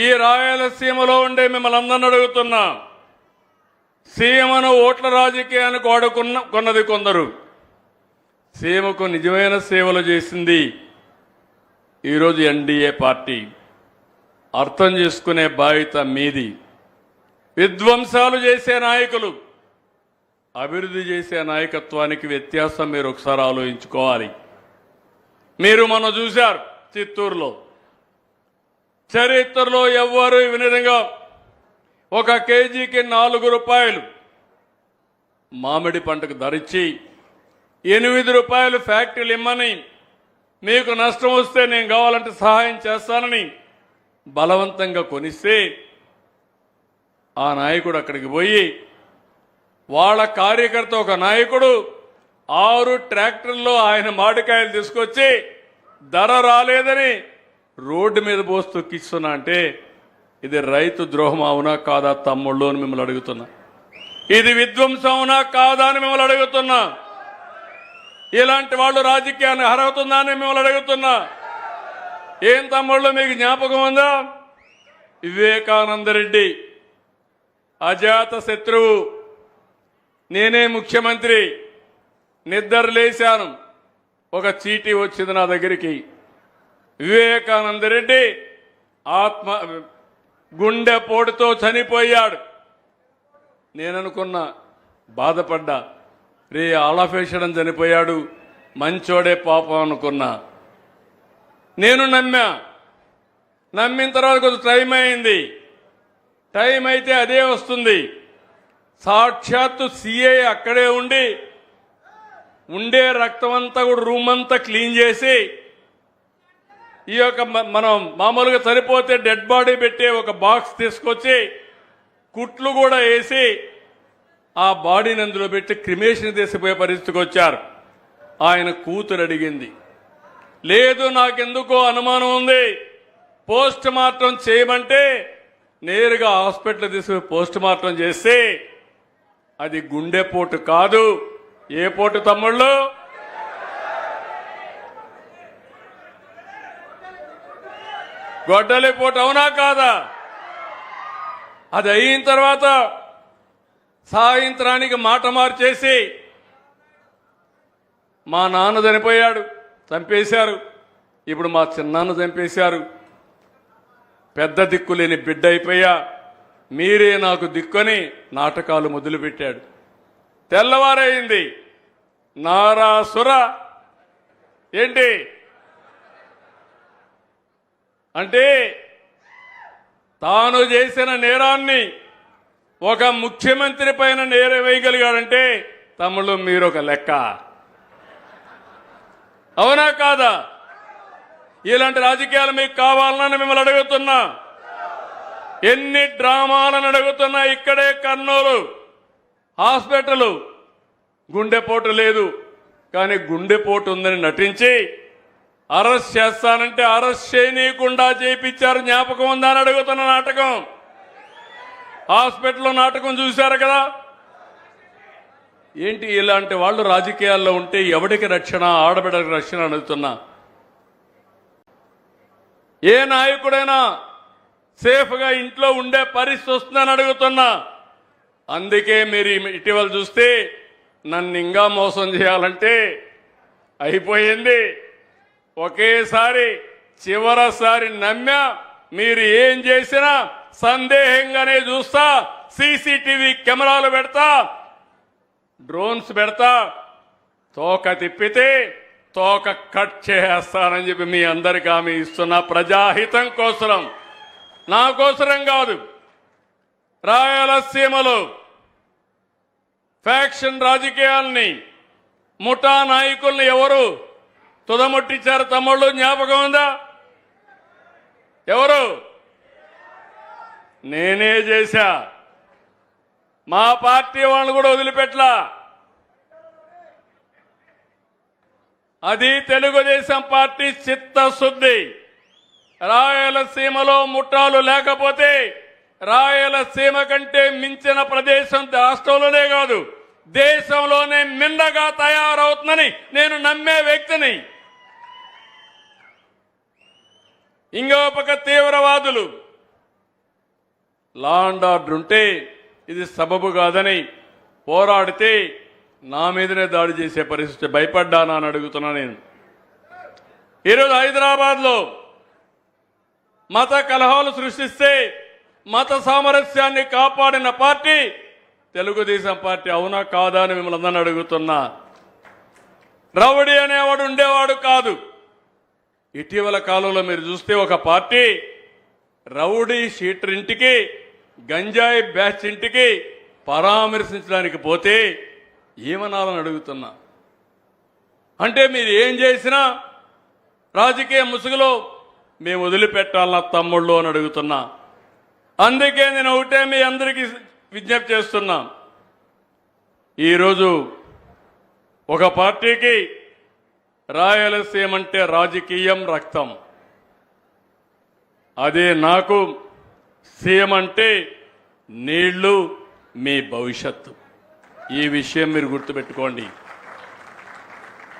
ఈ రాయలసీమలో ఉండే మిమ్మల్ని అందరిని అడుగుతున్నా, సీమను ఓట్ల రాజకీయానికి కొన్నది కొందరు. సీమకు నిజమైన సేవలు చేసింది ఈరోజు ఎన్డీఏ పార్టీ. అర్థం చేసుకునే బాధ్యత మీది. విధ్వంసాలు చేసే నాయకులు, అభివృద్ధి చేసే నాయకత్వానికి వ్యత్యాసం మీరు ఒకసారి ఆలోచించుకోవాలి. మీరు మొన్న చూశారు చిత్తూరులో, చరిత్రలో ఎవ్వరూ ఈ విధంగా 1 కేజీకి 4 రూపాయలు మామిడి పంటకు ధరించి 8 రూపాయలు ఫ్యాక్టరీలు ఇమ్మని, మీకు నష్టం వస్తే నేను కావాలంటే సహాయం చేస్తానని బలవంతంగా కొనిస్తే ఆ నాయకుడు అక్కడికి పోయి వాళ్ళ కార్యకర్త ఒక నాయకుడు 6 ట్రాక్టర్లో ఆయన మామిడికాయలు తీసుకొచ్చి ధర రాలేదని రోడ్డు మీద పోసి తొక్కిస్తున్నా అంటే ఇది రైతు ద్రోహం అవునా కాదా తమ్ముళ్ళు అని మిమ్మల్ని అడుగుతున్నా. ఇది విధ్వంసం అవునా కాదా అని మిమ్మల్ని అడుగుతున్నా. ఇలాంటి వాళ్ళు రాజకీయాన్ని అర్హతుందా అని మిమ్మల్ని అడుగుతున్నా. ఏం తమ్ముళ్ళు మీకు జ్ఞాపకం ఉందా? వివేకానంద రెడ్డి అజాత శత్రువు, నేనే ముఖ్యమంత్రి, నిద్ర లేశాను, ఒక చీటీ వచ్చింది నా దగ్గరికి. వివేకానంద రెడ్డి గుండెపోటుతో చనిపోయాడు. నేననుకున్నా, బాధపడ్డా, రే ఆలఫేషడం చనిపోయాడు, మంచోడే పాపం అనుకున్నా. నేను నమ్మిన తర్వాత కొంచెం టైం అయింది. టైం అయితే అదే వస్తుంది. సాక్షాత్తు సిఐ అక్కడే ఉండే రక్తం అంతా కూడా రూమ్ అంతా క్లీన్ చేసి, ఈ యొక్క మనం మామూలుగా చనిపోతే డెడ్ బాడీ పెట్టే ఒక బాక్స్ తీసుకొచ్చి కుట్లు కూడా వేసి ఆ బాడీని అందులో పెట్టి క్రిమేషన్ తీసిపోయే పరిస్థితికి వచ్చారు. ఆయన కూతురు అడిగింది, లేదు నాకెందుకో అనుమానం ఉంది, పోస్ట్ మార్టం చేయమంటే నేరుగా హాస్పిటల్ తీసుకుని పోస్ట్ మార్టం చేస్తే అది గుండెపోటు కాదు. ఏ పోటు తమ్ముళ్ళు? గొడ్డలి పోటు అవునా కాదా? అది అయిన తర్వాత సాయంత్రానికి మాట మార్చేసి మా నాన్న చనిపోయాడు, చంపేశారు, ఇప్పుడు మా చిన్నాన్న చంపేశారు, పెద్ద దిక్కులేని బిడ్డ అయిపోయా, మీరే నాకు దిక్కుని నాటకాలు మొదలుపెట్టాడు. తెల్లవారైంది, నారాసుర ఏంటి అంటే తాను చేసిన నేరాన్ని ఒక ముఖ్యమంత్రి పైన నేరం వేయగలిగాడంటే తమ్ముళ్ళు మీరొక లెక్క. అవునా కాదా? ఇలాంటి రాజకీయాలు మీకు కావాలని మిమ్మల్ని అడుగుతున్నా. ఎన్ని డ్రామాలను అడుగుతున్నా. ఇక్కడే కర్నూలు హాస్పిటల్ గుండెపోటు లేదు, కానీ గుండెపోటు ఉందని నటించి అరెస్ట్ చేస్తానంటే అరెస్ట్ చేయనీయకుండా చేయించారు. జ్ఞాపకం ఉందా అని అడుగుతున్న నాటకం. హాస్పిటల్లో నాటకం చూశారు కదా. ఏంటి ఇలాంటి వాళ్ళు రాజకీయాల్లో ఉంటే ఎవడికి రక్షణ? ఆడబిడ్డకి రక్షణ అడుగుతున్నా. ఏ నాయకుడైనా సేఫ్గా ఇంట్లో ఉండే పరిస్థితి వస్తుందని అడుగుతున్నా. అందుకే మీరు ఇటీవల చూస్తే నన్ను ఇంకా మోసం చేయాలంటే అయిపోయింది. ఒకేసారి చివరిసారి నమ్మా. మీరు ఏం చేసినా సందేహంగానే చూస్తా, సీసీటీవీ కెమెరాలు పెడతా, డ్రోన్స్ పెడతా, తోక తిప్పితే తోక కట్ చేస్తానని చెప్పి మీ అందరికీ హామీ ఇస్తున్నా. ప్రజాహితం కోసం, నా కోసరం కాదు. రాయలసీమలో ఫ్యాక్షన్ రాజకీయాల్ని, ముఠా నాయకుల్ని ఎవరు తుదముట్టించారు తమ్ముళ్ళు? జ్ఞాపకం ఉందా? ఎవరు? నేనే చేశా. మా పార్టీ వాళ్ళని కూడా వదిలిపెట్టలా. అది తెలుగుదేశం పార్టీ చిత్తశుద్ధి. రాయలసీమలో ముఠాలు లేకపోతే రాయలసీమ కంటే మించిన ప్రదేశం రాష్ట్రంలోనే కాదు దేశంలోనే మిన్నగా తయారవుతుందని నేను నమ్మే వ్యక్తిని. ఇంకో పక్క తీవ్రవాదులు లా అండ్ ఆర్డర్ ఉంటే ఇది సబబు కాదని పోరాడితే నా మీదనే దాడి చేసే పరిస్థితి భయపడ్డానా అని అడుగుతున్నా నేను. ఈరోజు హైదరాబాద్లో మత కలహాలు సృష్టిస్తే మత సామరస్యాన్ని కాపాడిన పార్టీ తెలుగుదేశం పార్టీ, అవునా కాదా అని మిమ్మల్ని అందరిని అడుగుతున్నా. రౌడీ అనేవాడు ఉండేవాడు కాదు. ఇటీవల కాలంలో మీరు చూస్తే ఒక పార్టీ రౌడీ షీటర్ ఇంటికి, గంజాయి బ్యాచ్ ఇంటికి పరామర్శించడానికి పోతే ఏమనాలని అడుగుతున్నా. అంటే మీరు ఏం చేసినా రాజకీయ ముసుగులో మేము వదిలిపెట్టాలన్న తమ్ముళ్ళు అని అడుగుతున్నా. అందుకే నేను ఒకటే మీ అందరికీ విజ్ఞప్తి చేస్తున్నా. ఈరోజు ఒక పార్టీకి రాయలసీమ అంటే రాజకీయం, రక్తం. అదే నాకు సీఎం అంటే నీళ్లు, మీ భవిష్యత్తు. ఈ విషయం మీరు గుర్తుపెట్టుకోండి.